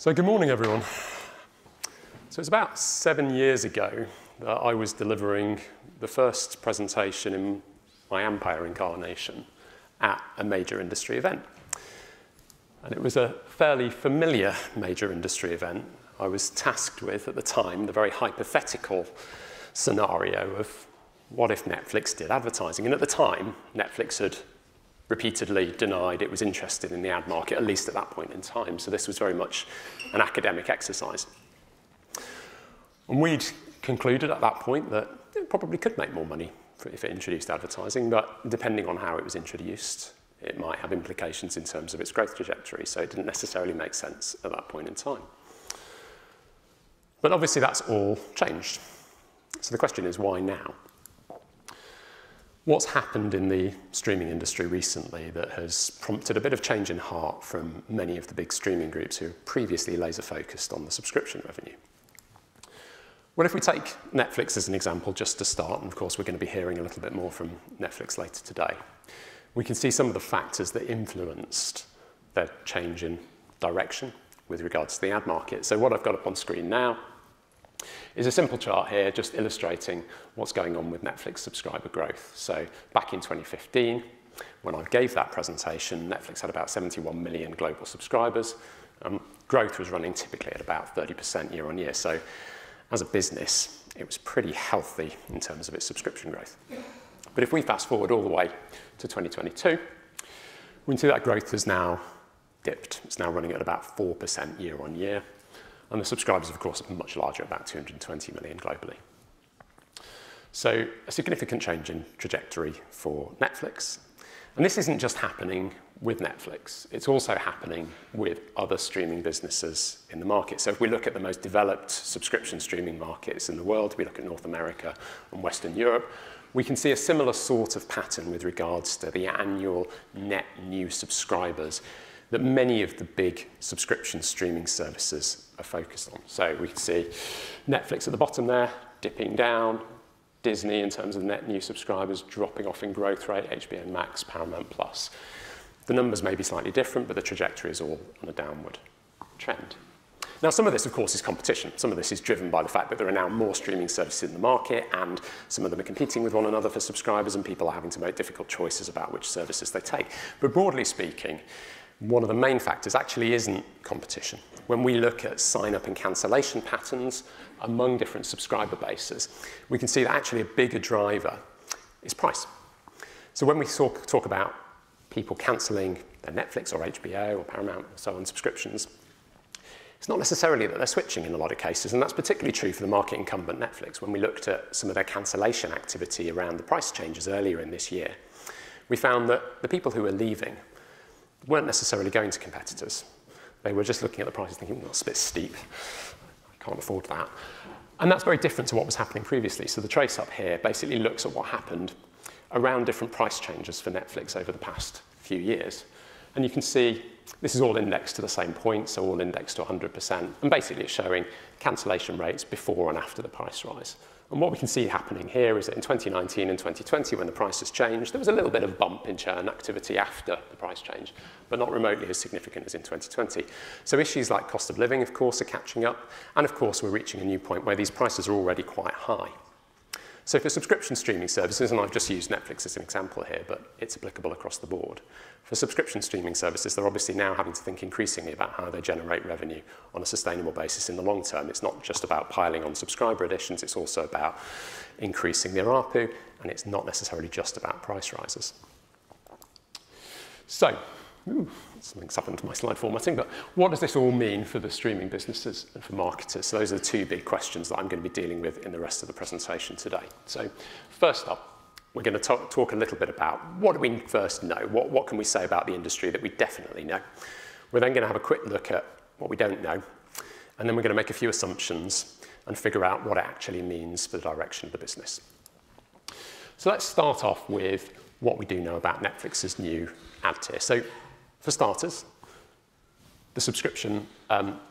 So good morning, everyone. So it's about 7 years ago that I was delivering the first presentation in my Ampere incarnation at a major industry event. And it was a fairly familiar major industry event. I was tasked with, at the time, the very hypothetical scenario of what if Netflix did advertising? And at the time, Netflix had repeatedly denied it was interested in the ad market, at least at that point in time. So this was very much an academic exercise. And we'd concluded at that point that it probably could make more money if it introduced advertising, but depending on how it was introduced, it might have implications in terms of its growth trajectory. So it didn't necessarily make sense at that point in time. But obviously that's all changed. So the question is, why now? What's happened in the streaming industry recently that has prompted a bit of change in heart from many of the big streaming groups who were previously laser-focused on the subscription revenue? Well, if we take Netflix as an example just to start, and of course we're going to be hearing a little bit more from Netflix later today, we can see some of the factors that influenced their change in direction with regards to the ad market. So what I've got up on screen now is a simple chart here just illustrating what's going on with Netflix subscriber growth. So back in 2015, when I gave that presentation, Netflix had about 71 million global subscribers. Growth was running typically at about 30% year on year. So as a business, it was pretty healthy in terms of its subscription growth. But if we fast forward all the way to 2022, we can see that growth has now dipped. It's now running at about 4% year on year. And the subscribers, of course, are much larger, about 220 million globally. So a significant change in trajectory for Netflix. And this isn't just happening with Netflix. It's also happening with other streaming businesses in the market. So if we look at the most developed subscription streaming markets in the world, we look at North America and Western Europe, we can see a similar sort of pattern with regards to the annual net new subscribers that many of the big subscription streaming services are focused on. So we can see Netflix at the bottom there, dipping down, Disney in terms of net new subscribers dropping off in growth rate, HBO Max, Paramount Plus. The numbers may be slightly different, but the trajectory is all on a downward trend. Now, some of this, of course, is competition. Some of this is driven by the fact that there are now more streaming services in the market, and some of them are competing with one another for subscribers, and people are having to make difficult choices about which services they take. But broadly speaking, one of the main factors actually isn't competition. When we look at sign-up and cancellation patterns among different subscriber bases, we can see that actually a bigger driver is price. So when we talk about people cancelling their Netflix or HBO or Paramount or so on subscriptions, it's not necessarily that they're switching in a lot of cases, and that's particularly true for the market incumbent Netflix. When we looked at some of their cancellation activity around the price changes earlier in this year, we found that the people who were leaving weren't necessarily going to competitors. They were just looking at the prices thinking, well, it's a bit steep. I can't afford that. And that's very different to what was happening previously. So the trace up here basically looks at what happened around different price changes for Netflix over the past few years. And you can see this is all indexed to the same point, so all indexed to 100%. And basically it's showing cancellation rates before and after the price rise. And what we can see happening here is that in 2019 and 2020, when the prices changed, there was a little bit of bump in churn activity after the price change, but not remotely as significant as in 2020. So issues like cost of living, of course, are catching up. And of course, we're reaching a new point where these prices are already quite high. So for subscription streaming services, and I've just used Netflix as an example here, but it's applicable across the board. For subscription streaming services, they're obviously now having to think increasingly about how they generate revenue on a sustainable basis in the long term. It's not just about piling on subscriber additions, it's also about increasing their ARPU, and it's not necessarily just about price rises. So, something's happened to my slide formatting, but what does this all mean for the streaming businesses and for marketers? So those are the two big questions that I'm going to be dealing with in the rest of the presentation today. So first up, we're going to talk a little bit about what do we first know? What can we say about the industry that we definitely know? We're then going to have a quick look at what we don't know, and then we're going to make a few assumptions and figure out what it actually means for the direction of the business. So let's start off with what we do know about Netflix's new ad tier. So for starters, The subscription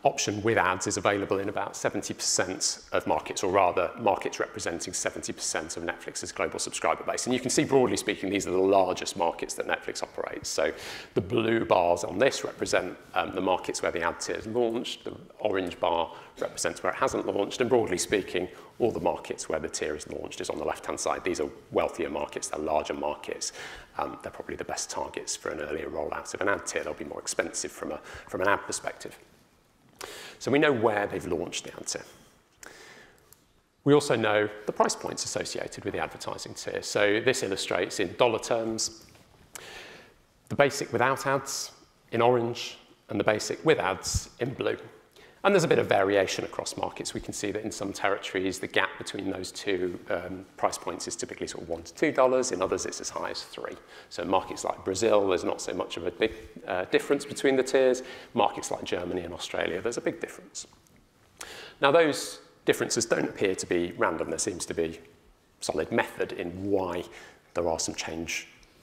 option with ads is available in about 70% of markets, or rather markets representing 70% of Netflix's global subscriber base. And you can see, broadly speaking, these are the largest markets that Netflix operates. So the blue bars on this represent the markets where the ad tier is launched. The orange bar represents where it hasn't launched. And broadly speaking, all the markets where the tier is launched is on the left-hand side. These are wealthier markets, they're larger markets. They're probably the best targets for an earlier rollout of an ad tier. They'll be more expensive from an ad perspective. So we know where they've launched the ad tier. We also know the price points associated with the advertising tier. So this illustrates in dollar terms the basic without ads in orange and the basic with ads in blue. And there's a bit of variation across markets. We can see that in some territories, the gap between those two price points is typically sort of $1 to $2. In others, it's as high as $3. So markets like Brazil, there's not so much of a big difference between the tiers. Markets like Germany and Australia, there's a big difference. Now, those differences don't appear to be random. There seems to be solid method in why there are some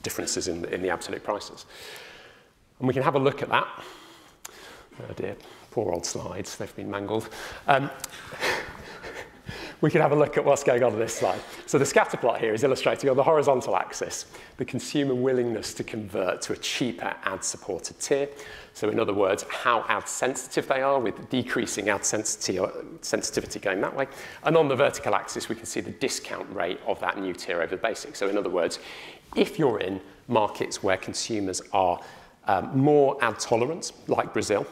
differences in the absolute prices. And we can have a look at that. Oh dear. Poor old slides, they've been mangled. We can have a look at what's going on this slide. So the scatter plot here is illustrating on the horizontal axis the consumer willingness to convert to a cheaper ad-supported tier. So in other words, how ad-sensitive they are, with decreasing ad sensitivity going that way. And on the vertical axis, we can see the discount rate of that new tier over the basic. So in other words, if you're in markets where consumers are more ad tolerant, like Brazil,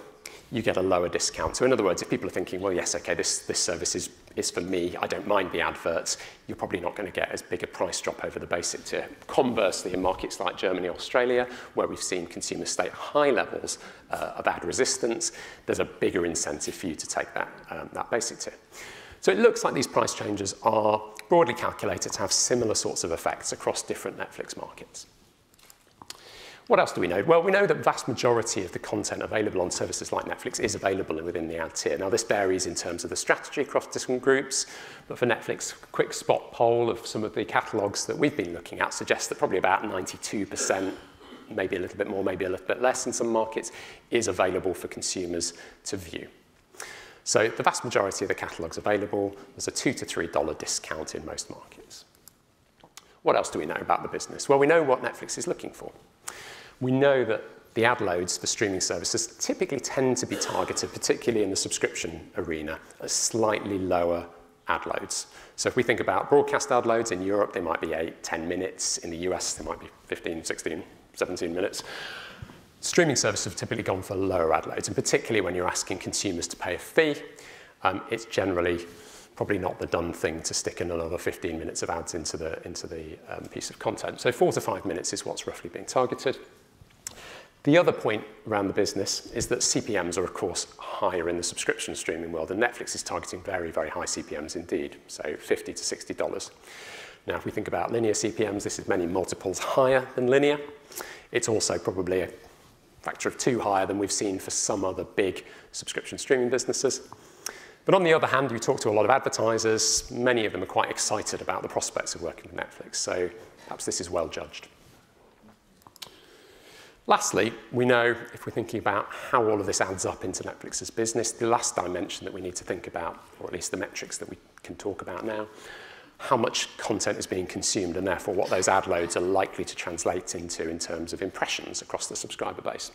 you get a lower discount. So in other words, if people are thinking, well, yes, okay, this service is for me, I don't mind the adverts, you're probably not going to get as big a price drop over the basic tier. Conversely, in markets like Germany, Australia, where we've seen consumers stay at high levels of ad resistance, there's a bigger incentive for you to take that basic tier. So it looks like these price changes are broadly calculated to have similar sorts of effects across different Netflix markets. What else do we know? Well, we know that the vast majority of the content available on services like Netflix is available within the ad tier. Now, this varies in terms of the strategy across different groups, but for Netflix, a quick spot poll of some of the catalogues that we've been looking at suggests that probably about 92%, maybe a little bit more, maybe a little bit less in some markets, is available for consumers to view. So the vast majority of the catalogues available, there's a $2 to $3 discount in most markets. What else do we know about the business? Well, we know what Netflix is looking for. We know that the ad loads for streaming services typically tend to be targeted, particularly in the subscription arena, at slightly lower ad loads. So if we think about broadcast ad loads in Europe, they might be 8, 10 minutes. In the US, they might be 15, 16, 17 minutes. Streaming services have typically gone for lower ad loads, and particularly when you're asking consumers to pay a fee, it's generally probably not the done thing to stick in another 15 minutes of ads into the piece of content. So 4 to 5 minutes is what's roughly being targeted. The other point around the business is that CPMs are, of course, higher in the subscription streaming world, and Netflix is targeting very, very high CPMs indeed, so $50 to $60. Now, if we think about linear CPMs, this is many multiples higher than linear. It's also probably a factor of 2 higher than we've seen for some other big subscription streaming businesses. But on the other hand, you talk to a lot of advertisers, many of them are quite excited about the prospects of working with Netflix, so perhaps this is well judged. Lastly, we know, if we're thinking about how all of this adds up into Netflix's business, the last dimension that we need to think about, or at least the metrics that we can talk about now, how much content is being consumed, and therefore what those ad loads are likely to translate into in terms of impressions across the subscriber base.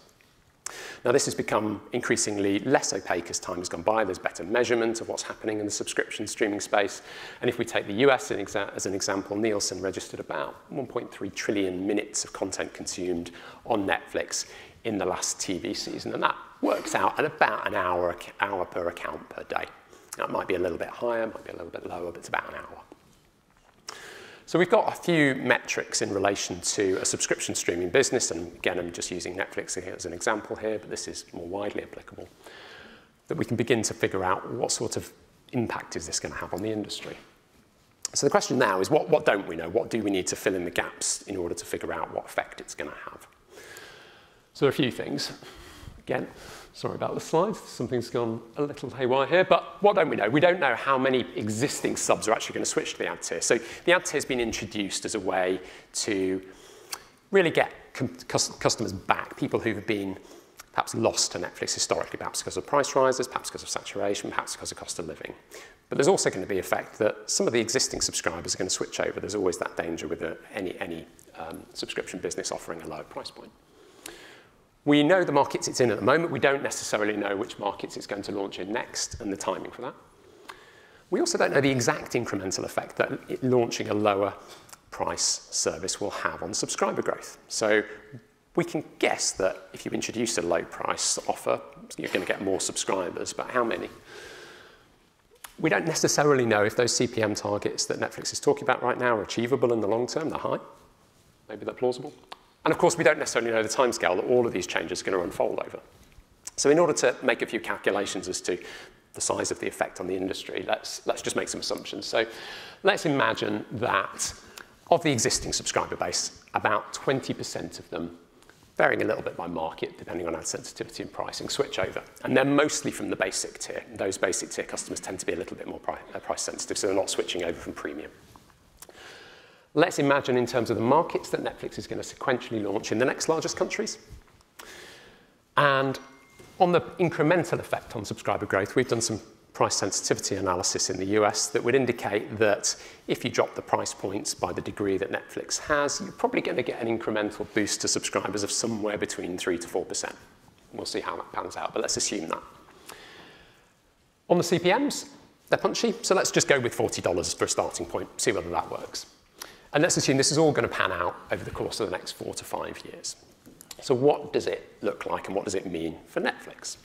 Now, this has become increasingly less opaque as time has gone by. There's better measurement of what's happening in the subscription streaming space. And if we take the US as an example, Nielsen registered about 1.3 trillion minutes of content consumed on Netflix in the last TV season. And that works out at about an hour per account per day. Now, it might be a little bit higher, might be a little bit lower, but it's about an hour. So we've got a few metrics in relation to a subscription streaming business, and again, I'm just using Netflix as an example here, but this is more widely applicable, that we can begin to figure out what sort of impact is this going to have on the industry. So the question now is, what don't we know? What do we need to fill in the gaps in order to figure out what effect it's going to have? So there are a few things. Again, sorry about the slides, something's gone a little haywire here, but what don't we know? We don't know how many existing subs are actually going to switch to the ad tier. So the ad tier has been introduced as a way to really get customers back, people who have been perhaps lost to Netflix historically, perhaps because of price rises, perhaps because of saturation, perhaps because of cost of living. But there's also going to be the effect that some of the existing subscribers are going to switch over. There's always that danger with any subscription business offering a lower price point. We know the markets it's in at the moment. We don't necessarily know which markets it's going to launch in next and the timing for that. We also don't know the exact incremental effect that launching a lower price service will have on subscriber growth. So we can guess that if you introduce a low price offer, you're going to get more subscribers, but how many? We don't necessarily know if those CPM targets that Netflix is talking about right now are achievable in the long term. They're high. Maybe they're plausible. And of course, we don't necessarily know the timescale that all of these changes are going to unfold over. So in order to make a few calculations as to the size of the effect on the industry, let's just make some assumptions. So let's imagine that of the existing subscriber base, about 20% of them, varying a little bit by market, depending on ad sensitivity and pricing, switch over. And they're mostly from the basic tier. Those basic tier customers tend to be a little bit more price sensitive, so they're not switching over from premium. Let's imagine in terms of the markets that Netflix is going to sequentially launch in the next largest countries. And on the incremental effect on subscriber growth, we've done some price sensitivity analysis in the US that would indicate that if you drop the price points by the degree that Netflix has, you're probably going to get an incremental boost to subscribers of somewhere between 3 to 4%. We'll see how that pans out, but let's assume that. On the CPMs, they're punchy, so let's just go with $40 for a starting point, see whether that works. And let's assume this is all going to pan out over the course of the next 4 to 5 years. So what does it look like and what does it mean for Netflix?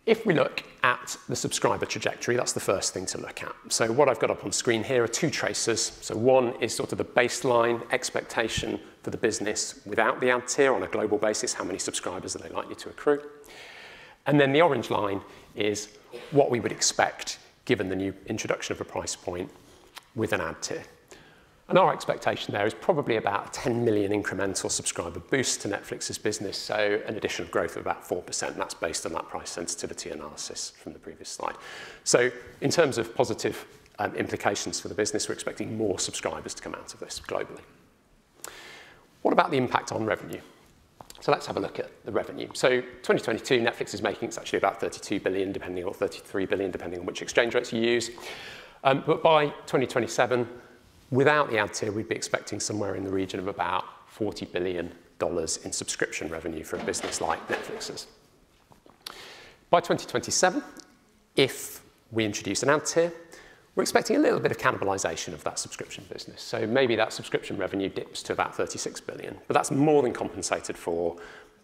If we look at the subscriber trajectory, that's the first thing to look at. So what I've got up on screen here are two traces. So one is sort of the baseline expectation for the business without the ad tier on a global basis. How many subscribers are they likely to accrue? And then the orange line is what we would expect given the new introduction of a price point with an ad tier. And our expectation there is probably about a 10 million incremental subscriber boost to Netflix's business, so an additional growth of about 4%. That's based on that price sensitivity analysis from the previous slide. So in terms of positive implications for the business, we're expecting more subscribers to come out of this globally. What about the impact on revenue? So let's have a look at the revenue. So 2022, Netflix is making, it's actually about 32 billion, or 33 billion, depending on which exchange rates you use. But by 2027, without the ad tier, we'd be expecting somewhere in the region of about $40 billion in subscription revenue for a business like Netflix's. By 2027, if we introduce an ad tier, we're expecting a little bit of cannibalization of that subscription business. So maybe that subscription revenue dips to about 36 billion, but that's more than compensated for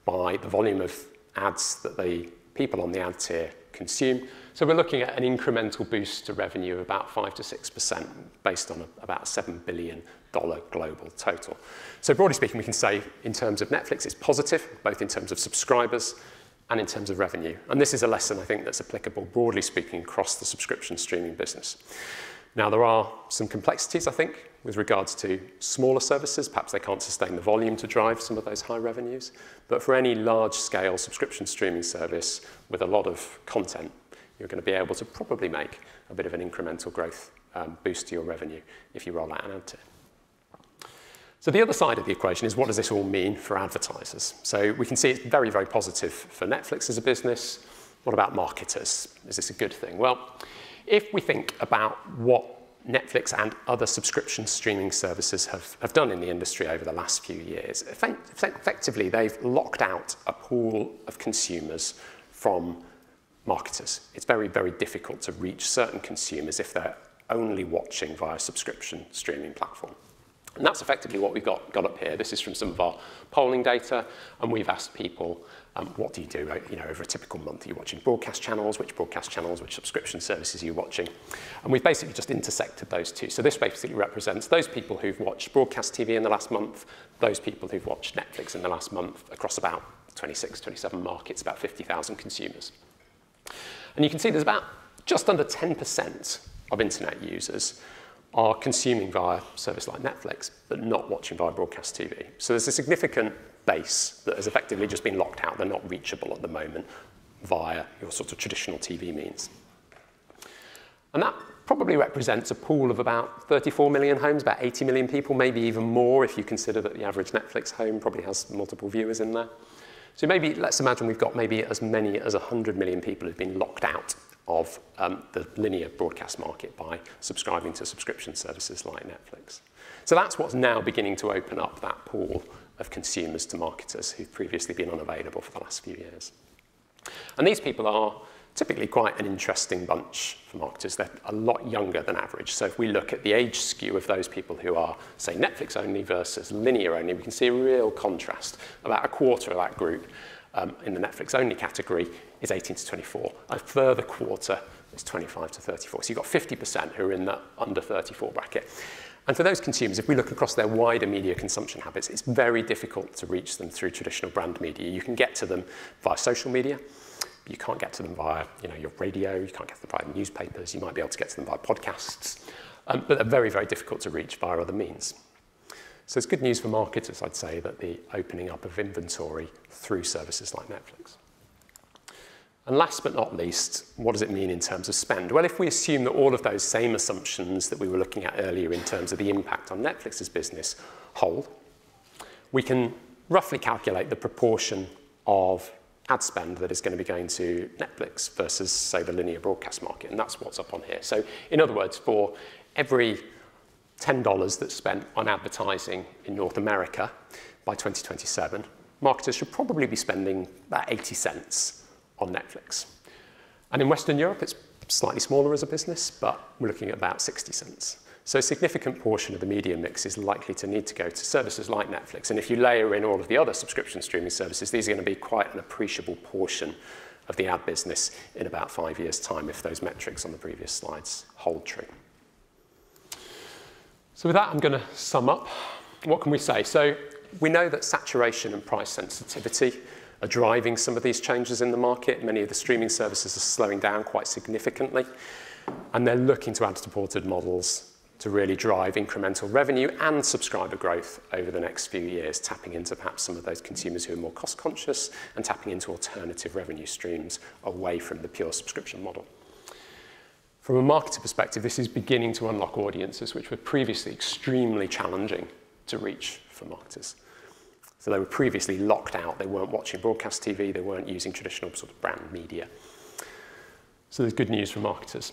by the volume of ads that the people on the ad tier consume. So we're looking at an incremental boost to revenue of about 5 to 6% based on about $7 billion global total. So broadly speaking, we can say in terms of Netflix, it's positive, both in terms of subscribers and in terms of revenue. And this is a lesson, I think, that's applicable, broadly speaking, across the subscription streaming business. Now, there are some complexities, I think, with regards to smaller services. Perhaps they can't sustain the volume to drive some of those high revenues. But for any large-scale subscription streaming service with a lot of content, you're going to be able to probably make a bit of an incremental growth boost to your revenue if you roll out an ad tier. So the other side of the equation is, what does this all mean for advertisers? So we can see it's very, very positive for Netflix as a business. What about marketers? Is this a good thing? Well, if we think about what Netflix and other subscription streaming services have done in the industry over the last few years, effectively they've locked out a pool of consumers from marketers. It's very, very difficult to reach certain consumers if they're only watching via a subscription streaming platform. And that's effectively what we've got up here. This is from some of our polling data, and we've asked people, what do you do over a typical month? Are you watching broadcast channels? Which broadcast channels, which subscription services are you watching? And we've basically just intersected those two. So this basically represents those people who've watched broadcast TV in the last month, those people who've watched Netflix in the last month, across about 26, 27 markets, about 50,000 consumers. And you can see there's about just under 10% of internet users are consuming via a service like Netflix, but not watching via broadcast TV. So there's a significant base that has effectively just been locked out. They're not reachable at the moment via your sort of traditional TV means. And that probably represents a pool of about 34 million homes, about 80 million people, maybe even more if you consider that the average Netflix home probably has multiple viewers in there. So maybe, let's imagine we've got maybe as many as 100 million people who've been locked out of the linear broadcast market by subscribing to subscription services like Netflix. So that's what's now beginning to open up that pool of consumers to marketers who've previously been unavailable for the last few years. And these people are typically quite an interesting bunch for marketers. They're a lot younger than average. So if we look at the age skew of those people who are, say, Netflix only versus linear only, we can see a real contrast. About a quarter of that group in the Netflix only category is 18 to 24. A further quarter is 25 to 34. So you've got 50% who are in that under 34 bracket. And for those consumers, if we look across their wider media consumption habits, it's very difficult to reach them through traditional brand media. You can get to them via social media. You can't get to them via your radio. You can't get to them via newspapers. You might be able to get to them via podcasts. But they're very, very difficult to reach via other means. So it's good news for marketers, I'd say, that the opening up of inventory through services like Netflix. And last but not least, what does it mean in terms of spend? Well, if we assume that all of those same assumptions that we were looking at earlier in terms of the impact on Netflix's business hold, we can roughly calculate the proportion of ad spend that is going to be going to Netflix versus, say, the linear broadcast market, and that's what's up on here. So, in other words, for every $10 that's spent on advertising in North America by 2027, marketers should probably be spending about 80 cents on Netflix. And in Western Europe, it's slightly smaller as a business, but we're looking at about 60 cents. So a significant portion of the media mix is likely to need to go to services like Netflix. And if you layer in all of the other subscription streaming services, these are going to be quite an appreciable portion of the ad business in about 5 years' time if those metrics on the previous slides hold true. So with that, I'm going to sum up. What can we say? So we know that saturation and price sensitivity are driving some of these changes in the market. Many of the streaming services are slowing down quite significantly, and they're looking to ad-supported models to really drive incremental revenue and subscriber growth over the next few years, tapping into perhaps some of those consumers who are more cost-conscious and tapping into alternative revenue streams away from the pure subscription model. From a marketer perspective, this is beginning to unlock audiences which were previously extremely challenging to reach for marketers. So they were previously locked out. They weren't watching broadcast TV. They weren't using traditional sort of brand media. So there's good news for marketers.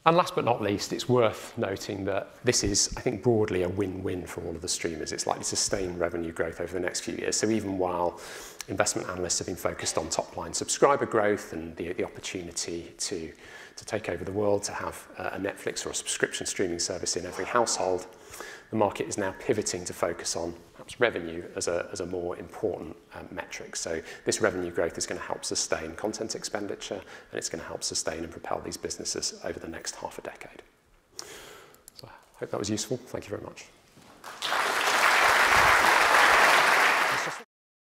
And last but not least, it's worth noting that this is, I think, broadly a win-win for all of the streamers. It's likely to sustain revenue growth over the next few years. So even while investment analysts have been focused on top-line subscriber growth and the opportunity to take over the world, to have a Netflix or a subscription streaming service in every household, the market is now pivoting to focus on perhaps revenue as a more important metric. So this revenue growth is going to help sustain content expenditure, and it's going to help sustain and propel these businesses over the next half a decade. So I hope that was useful. Thank you very much.